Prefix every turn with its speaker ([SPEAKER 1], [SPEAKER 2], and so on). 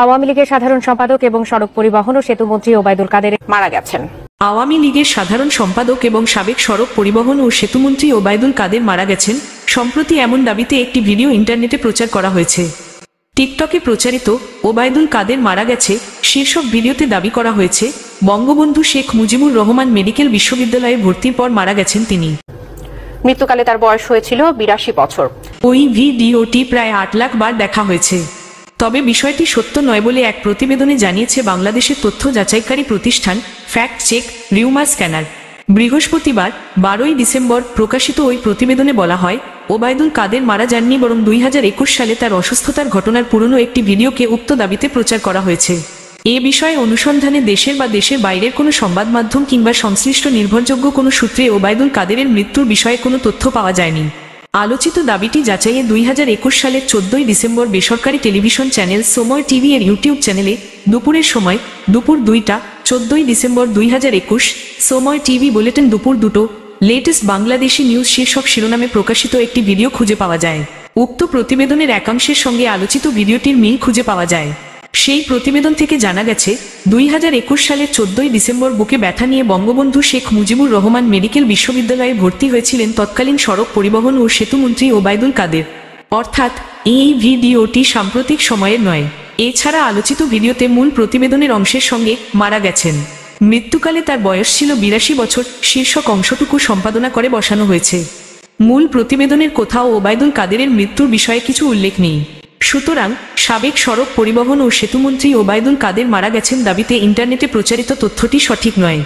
[SPEAKER 1] আওয়ামী লীগের সাধারণ সম্পাদক এবং সড়ক পরিবহন ও সেতুমন্ত্রী ওবায়দুল কাদের মারা গেছেন।
[SPEAKER 2] আওয়ামী লীগের সাধারণ সম্পাদক এবং সাবেক সড়ক পরিবহন ও সেতুমন্ত্রী ওবায়দুল কাদের মারা গেছেন। সম্প্রতি এমন দাবিতে একটি ভিডিও ইন্টারনেটে প্রচার করা হয়েছে। টিকটকে প্রচারিত ওবায়দুল কাদের মারা গেছে শীর্ষক ভিডিওতে দাবি করা হয়েছে বঙ্গবন্ধু শেখ মুজিবুর রহমান মেডিকেল বিশ্ববিদ্যালয়ে ভর্তির পর মারা গেছেন তিনি।
[SPEAKER 1] মৃত্যুকালে তার বয়স হয়েছিল 82 বছর।
[SPEAKER 2] ওই ভিডিওটি প্রায় 8 লাখ বার দেখা হয়েছে। তবে বিষয়টি সত্য নয় বলে এক প্রতিবেদনে জানিয়েছে বাংলাদেশের তথ্য যাচাইকারী প্রতিষ্ঠান ফ্যাক্ট চেক রিউমার স্ক্যানার। বৃহস্পতিবার 12ই ডিসেম্বর প্রকাশিত ওই প্রতিবেদনে বলা হয়, ওবায়দুল কাদের মারা যাননি, বরং 2021 সালে তার অসুস্থতার ঘটনার পুরনো একটি ভিডিওকে উক্ত দাবিতে প্রচার করা হয়েছে। এ বিষয়ে অনুসন্ধানে দেশের বা দেশের বাইরের কোনো সংবাদ মাধ্যম কিংবা সংশ্লিষ্ট নির্ভরযোগ্য কোনো সূত্রে ওবায়দুল কাদেরের মৃত্যুর বিষয়ে কোনো তথ্য পাওয়া যায়নি। আলোচিত দাবিটি যাচাইয়ে 2021 সালের 14ই ডিসেম্বর বেসরকারি টেলিভিশন চ্যানেল সময় টিভি এর ইউটিউব চ্যানেলে দুপুরের সময় দুপুর 2টা 14ই ডিসেম্বর 2021 সময় টিভি বুলেটিন দুপুর 2টো লেটেস্ট বাংলাদেশি নিউজ শীর্ষক শিরোনামে প্রকাশিত একটি ভিডিও খুঁজে পাওয়া যায়। উক্ত প্রতিবেদনের একাংশের সঙ্গে আলোচিত ভিডিওটির মিল খুঁজে পাওয়া যায়। সেই প্রতিবেদন থেকে জানা গেছে 2021 সালের 14ই ডিসেম্বর বুকে ব্যথা নিয়ে বঙ্গবন্ধু শেখ মুজিবুর রহমান মেডিকেল বিশ্ববিদ্যালয়ে ভর্তি হয়েছিলেন তৎকালীন সড়ক পরিবহন ও সেতুমন্ত্রী ওবায়দুল কাদের। অর্থাৎ এই ভিডিওটি সাম্প্রতিক সময়ের নয়। এছাড়া আলোচিত ভিডিওতে মূল প্রতিবেদনের অংশের সঙ্গে মারা গেছেন, মৃত্যুকালে তার বয়স ছিল 82 বছর শীর্ষক অংশটুকু সম্পাদনা করে বসানো হয়েছে। মূল প্রতিবেদনের কোথাও ওবায়দুল কাদেরের মৃত্যুর বিষয়ে কিছু উল্লেখ নেই। সুতরাং সাবেক সড়ক পরিবহন ও সেতুমন্ত্রী ওবায়দুল কাদের মারা গেছেন দাবিতে ইন্টারনেটে প্রচারিত তথ্যটি সঠিক নয়।